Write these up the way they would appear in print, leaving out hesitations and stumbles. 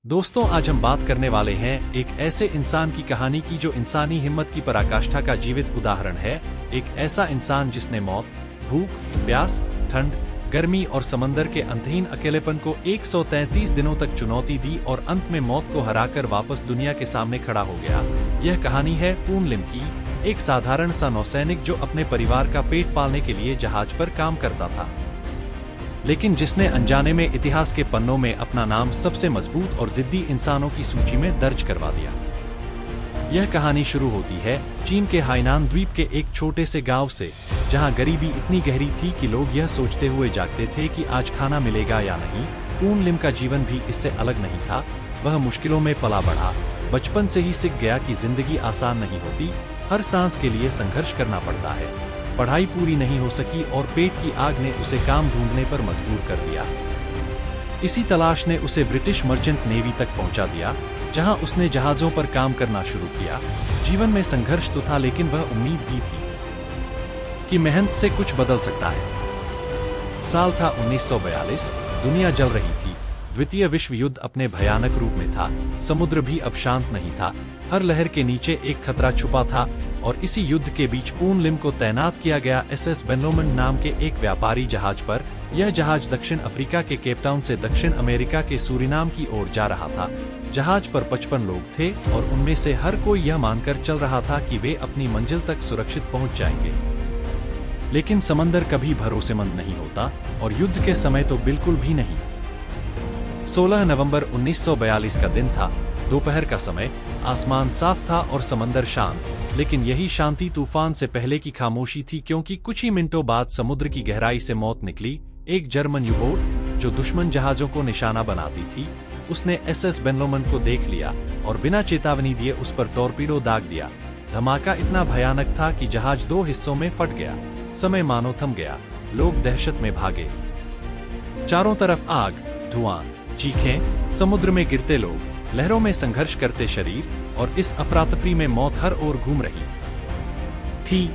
दोस्तों, आज हम बात करने वाले हैं एक ऐसे इंसान की कहानी की जो इंसानी हिम्मत की पराकाष्ठा का जीवित उदाहरण है। एक ऐसा इंसान जिसने मौत, भूख, प्यास, ठंड, गर्मी और समंदर के अंतहीन अकेलेपन को 133 दिनों तक चुनौती दी और अंत में मौत को हराकर वापस दुनिया के सामने खड़ा हो गया। यह कहानी है पूर्न लिम की, एक साधारण सा नौसैनिक जो अपने परिवार का पेट पालने के लिए जहाज पर काम करता था, लेकिन जिसने अनजाने में इतिहास के पन्नों में अपना नाम सबसे मजबूत और जिद्दी इंसानों की सूची में दर्ज करवा दिया। यह कहानी शुरू होती है चीन के हाइनान द्वीप के एक छोटे से गांव से, जहां गरीबी इतनी गहरी थी कि लोग यह सोचते हुए जागते थे कि आज खाना मिलेगा या नहीं। पूर्न लिम का जीवन भी इससे अलग नहीं था। वह मुश्किलों में पला बढ़ा, बचपन से ही सीख गया कि जिंदगी आसान नहीं होती, हर सांस के लिए संघर्ष करना पड़ता है। पढ़ाई पूरी नहीं हो सकी और पेट की आग ने उसे काम ढूंढने पर मजबूर कर दिया। इसी तलाश ने उसे ब्रिटिश मर्चेंट नेवी तक पहुंचा दिया, जहां उसने जहाजों पर काम करना शुरू किया। जीवन में संघर्ष तो था, लेकिन वह उम्मीद भी थी कि मेहनत से कुछ बदल सकता है। साल था 1942, दुनिया जल रही थी। द्वितीय विश्व युद्ध अपने भयानक रूप में था। समुद्र भी अब शांत नहीं था, हर लहर के नीचे एक खतरा छुपा था। और इसी युद्ध के बीच पूर्न लिम को तैनात किया गया SS बेनलोमन नाम के एक व्यापारी जहाज पर। यह जहाज दक्षिण अफ्रीका के केपटाउन से दक्षिण अमेरिका के सूरीनाम की ओर जा रहा था। जहाज पर 55 लोग थे और उनमें से हर कोई यह मानकर चल रहा था कि वे अपनी मंजिल तक सुरक्षित पहुंच जाएंगे। लेकिन समंदर कभी भरोसेमंद नहीं होता, और युद्ध के समय तो बिल्कुल भी नहीं। 16 नवंबर 1942 का दिन था। दोपहर का समय, आसमान साफ था और समंदर शांत। लेकिन यही शांति तूफान से पहले की खामोशी थी, क्योंकि कुछ ही मिनटों बाद समुद्र की गहराई से मौत निकली। एक जर्मन यू-बोट जो दुश्मन जहाजों को निशाना बनाती थी, उसने SS बेनलोमन को देख लिया और बिना चेतावनी दिए उस पर टॉर्पीडो दाग दिया। धमाका इतना भयानक था कि जहाज 2 हिस्सों में फट गया। समय मानो थम गया। लोग दहशत में भागे। चारों तरफ आग, धुआं, चीखें, समुद्र में गिरते लोग, लहरों में संघर्ष करते शरीर, और इस अफरातफरी में मौत हर ओर घूम रही थी।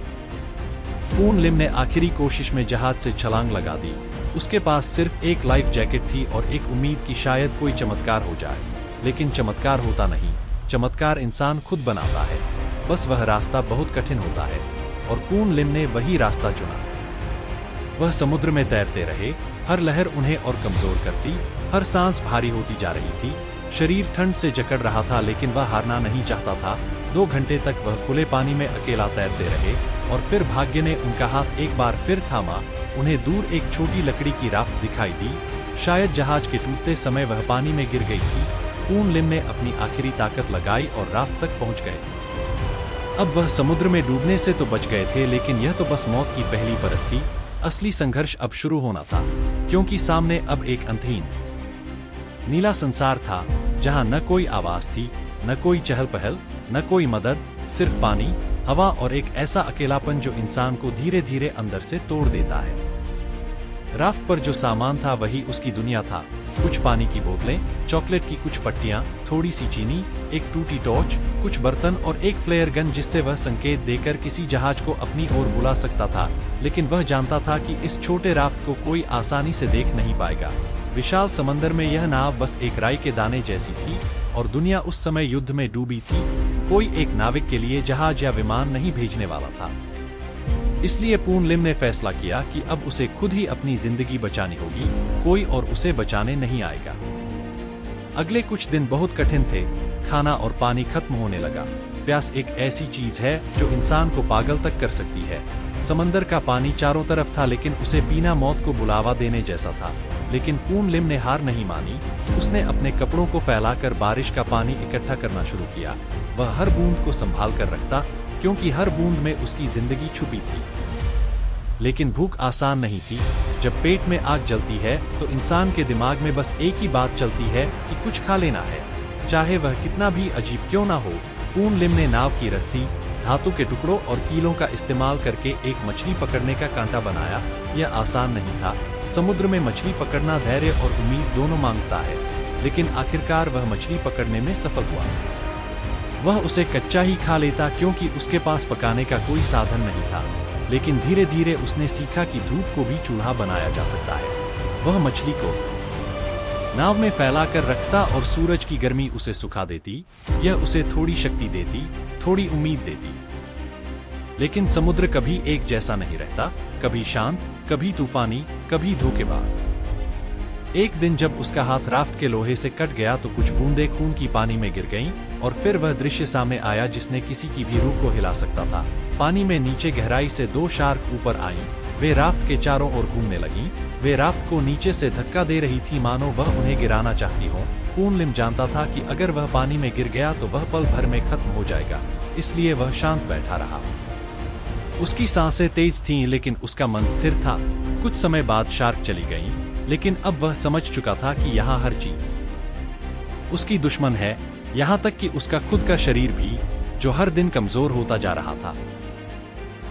पूर्न लिम ने आखिरी कोशिश में जहाज से छलांग लगा दी। उसके पास सिर्फ एक लाइफ जैकेट थी और एक उम्मीद कि शायद कोई चमत्कार हो जाए। लेकिन चमत्कार होता नहीं, चमत्कार इंसान खुद बनाता है। बस वह रास्ता बहुत कठिन होता है, और पूर्न लिम ने वही रास्ता चुना। वह समुद्र में तैरते रहे, हर लहर उन्हें और कमजोर करती, हर सांस भारी होती जा रही थी। शरीर ठंड से जकड़ रहा था, लेकिन वह हारना नहीं चाहता था। 2 घंटे तक वह खुले पानी में अकेला तैरते रहे, और फिर भाग्य ने उनका हाथ एक बार फिर थामा। उन्हें दूर एक छोटी लकड़ी की राफ्ट दिखाई दी। शायद जहाज के टूटते समय वह पानी में गिर गई थी। पूर्न लिम ने अपनी आखिरी ताकत लगाई और राफ्ट तक पहुंच गए। अब वह समुद्र में डूबने से तो बच गए थे, लेकिन यह तो बस मौत की पहली परत थी। असली संघर्ष अब शुरू होना था, क्योंकि सामने अब एक अंतहीन नीला संसार था, जहां न कोई आवाज थी, न कोई चहल पहल, न कोई मदद, सिर्फ पानी, हवा और एक ऐसा अकेलापन जो इंसान को धीरे धीरे अंदर से तोड़ देता है। राफ्ट पर जो सामान था वही उसकी दुनिया था। कुछ पानी की बोतलें, चॉकलेट की कुछ पट्टियां, थोड़ी सी चीनी, एक टूटी टॉर्च, कुछ बर्तन और एक फ्लेयर गन, जिससे वह संकेत देकर किसी जहाज को अपनी ओर बुला सकता था। लेकिन वह जानता था कि इस छोटे राफ्ट को कोई आसानी से देख नहीं पाएगा। विशाल समंदर में यह नाव बस एक राई के दाने जैसी थी, और दुनिया उस समय युद्ध में डूबी थी। कोई एक नाविक के लिए जहाज या विमान नहीं भेजने वाला था। इसलिए पूर्न लिम ने फैसला किया कि अब उसे खुद ही अपनी जिंदगी बचानी होगी। कोई और उसे बचाने नहीं आएगा। अगले कुछ दिन बहुत कठिन थे। खाना और पानी खत्म होने लगा। प्यास एक ऐसी चीज है जो इंसान को पागल तक कर सकती है। समंदर का पानी चारों तरफ था, लेकिन उसे पीना मौत को बुलावा देने जैसा था। लेकिन पूर्न लिम ने हार नहीं मानी। उसने अपने कपड़ों को फैलाकर बारिश का पानी इकट्ठा करना शुरू किया। वह हर बूंद को संभाल कर रखता, क्योंकि हर बूंद में उसकी जिंदगी छुपी थी। लेकिन भूख आसान नहीं थी। जब पेट में आग जलती है तो इंसान के दिमाग में बस एक ही बात चलती है कि कुछ खा लेना है, चाहे वह कितना भी अजीब क्यों ना हो। पूर्न लिम ने नाव की रस्सी, धातु के टुकड़ों और कीलों का इस्तेमाल करके एक मछली पकड़ने का कांटा बनाया। यह आसान नहीं था। समुद्र में मछली पकड़ना धैर्य और उम्मीद दोनों मांगता है। लेकिन आखिरकार वह मछली पकड़ने में सफल हुआ। वह उसे कच्चा ही खा लेता, क्योंकि उसके पास पकाने का कोई साधन नहीं था। लेकिन धीरे धीरे उसने सीखा कि धूप को भी चूल्हा बनाया जा सकता है। वह मछली को नाव में फैलाकर रखता और सूरज की गर्मी उसे सुखा देती। यह उसे थोड़ी शक्ति देती, थोड़ी उम्मीद देती। लेकिन समुद्र कभी एक जैसा नहीं रहता, कभी शांत, कभी तूफानी, कभी धोखेबाज। एक दिन जब उसका हाथ राफ्ट के लोहे से कट गया तो कुछ बूंदें खून की पानी में गिर गईं और फिर वह दृश्य सामने आया जिसने किसी की भी रूह को हिला सकता था। पानी में नीचे गहराई से 2 शार्क ऊपर आईं। वे राफ्ट के चारों ओर घूमने लगीं। वे राफ्ट को नीचे से धक्का दे रही थी मानो वह उन्हें गिराना चाहती हो। पूर्न लिम जानता था कि अगर वह पानी में गिर गया तो वह पल भर में खत्म हो जाएगा, इसलिए वह शांत बैठा रहा। उसकी सांसें तेज थीं लेकिन उसका मन स्थिर था। कुछ समय बाद शार्क चली गईं, लेकिन अब वह समझ चुका था कि यहाँ हर चीज उसकी दुश्मन है, यहाँ तक कि उसका खुद का शरीर भी, जो हर दिन कमजोर होता जा रहा था।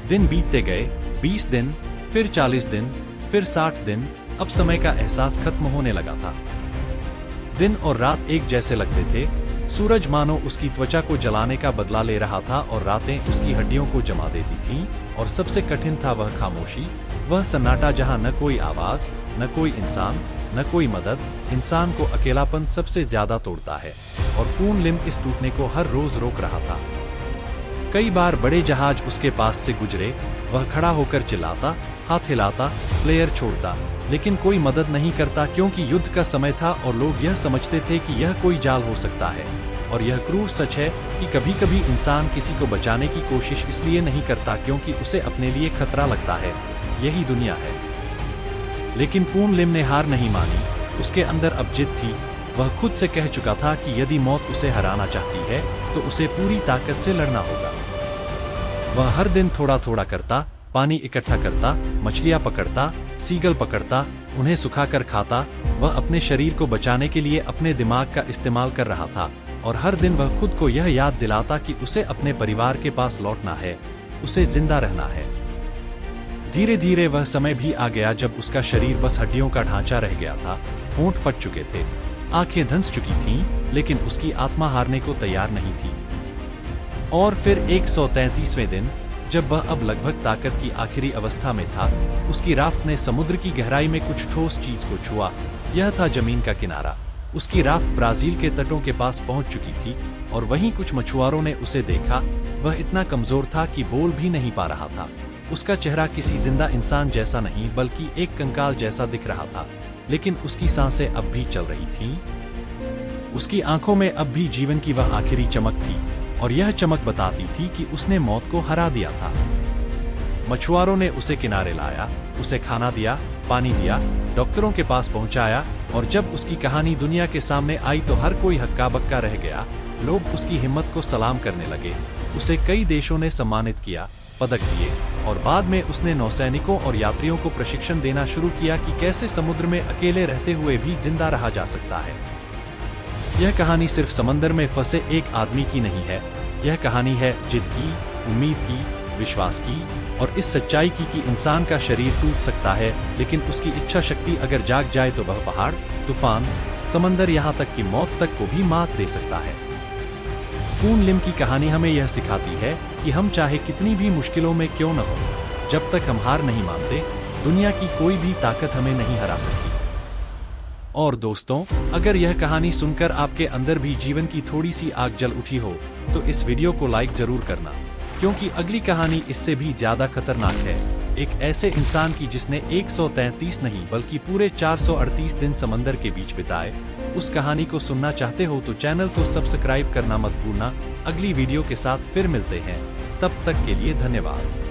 दिन बीतते गए, 20 दिन, फिर 40 दिन, फिर 60 दिन। अब समय का एहसास खत्म होने लगा था। दिन और रात एक जैसे लगते थे। सूरज मानो उसकी त्वचा को जलाने का बदला ले रहा था और रातें उसकी हड्डियों को जमा देती थीं। और सबसे कठिन था वह खामोशी, वह सन्नाटा जहां न कोई आवाज, न कोई इंसान, न कोई मदद। इंसान को अकेलापन सबसे ज्यादा तोड़ता है और पूर्न लिम इस टूटने को हर रोज रोक रहा था। कई बार बड़े जहाज उसके पास से गुजरे, वह खड़ा होकर चिल्लाता, हाथ हिलाता, प्लेयर छोड़ता, लेकिन कोई मदद नहीं करता क्योंकि युद्ध का समय था और लोग यह समझते थे कि यह कोई जाल हो सकता है। और यह क्रूर सच है कि कभी कभी इंसान किसी को बचाने की कोशिश इसलिए नहीं करता क्योंकि उसे अपने लिए खतरा लगता है। यही दुनिया है। लेकिन पूर्न लिम ने हार नहीं मानी। उसके अंदर अब जिद थी। वह खुद से कह चुका था कि यदि मौत उसे हराना चाहती है तो उसे पूरी ताकत से लड़ना होगा। वह हर दिन थोड़ा थोड़ा करता, पानी इकट्ठा करता, मछलियां पकड़ता, सीगल पकड़ता, उन्हें सुखाकर खाता। वह अपने शरीर को बचाने के लिए अपने दिमाग का इस्तेमाल कर रहा था और हर दिन वह खुद को यह याद दिलाता कि उसे अपने परिवार के पास लौटना है, उसे जिंदा रहना है। धीरे धीरे वह समय भी आ गया जब उसका शरीर बस हड्डियों का ढांचा रह गया था। होंठ फट चुके थे, आंखें धंस चुकी थीं, लेकिन उसकी आत्मा हारने को तैयार नहीं थी। और फिर 133वें दिन, जब वह अब लगभग ताकत की आखिरी अवस्था में था, उसकी राफ्ट ने समुद्र की गहराई में कुछ ठोस चीज को छुआ। यह था जमीन का किनारा। उसकी राफ्ट ब्राजील के तटों के पास पहुंच चुकी थी और वहीं कुछ मछुआरों ने उसे देखा। वह इतना कमजोर था कि बोल भी नहीं पा रहा था। उसका चेहरा किसी जिंदा इंसान जैसा नहीं बल्कि एक कंकाल जैसा दिख रहा था, लेकिन उसकी सांसें अब भी चल रही थीं। उसकी आंखों में अब भी जीवन की वह आखिरी चमक थी और यह चमक बताती थी कि उसने मौत को हरा दिया था। मछुआरों ने उसे किनारे लाया, उसे खाना दिया, पानी दिया, डॉक्टरों के पास पहुंचाया और जब उसकी कहानी दुनिया के सामने आई तो हर कोई हक्का बक्का रह गया। लोग उसकी हिम्मत को सलाम करने लगे। उसे कई देशों ने सम्मानित किया, पदक दिए और बाद में उसने नौसैनिकों और यात्रियों को प्रशिक्षण देना शुरू किया कि कैसे समुद्र में अकेले रहते हुए भी जिंदा रहा जा सकता है। यह कहानी सिर्फ समंदर में फंसे एक आदमी की नहीं है। यह कहानी है जिद की, उम्मीद की, विश्वास की और इस सच्चाई की कि इंसान का शरीर टूट सकता है, लेकिन उसकी इच्छा शक्ति अगर जाग जाए तो वह पहाड़, तूफान, समंदर यहाँ तक कि मौत तक को भी मात दे सकता है। पूर्न लिम की कहानी हमें यह सिखाती है कि हम चाहे कितनी भी मुश्किलों में क्यों न हो, जब तक हम हार नहीं मानते, दुनिया की कोई भी ताकत हमें नहीं हरा सकती। और दोस्तों, अगर यह कहानी सुनकर आपके अंदर भी जीवन की थोड़ी सी आग जल उठी हो तो इस वीडियो को लाइक जरूर करना, क्योंकि अगली कहानी इससे भी ज्यादा खतरनाक है। एक ऐसे इंसान की जिसने 133 नहीं बल्कि पूरे 438 दिन समंदर के बीच बिताए। उस कहानी को सुनना चाहते हो तो चैनल को सब्सक्राइब करना मत भूलना। अगली वीडियो के साथ फिर मिलते हैं, तब तक के लिए धन्यवाद।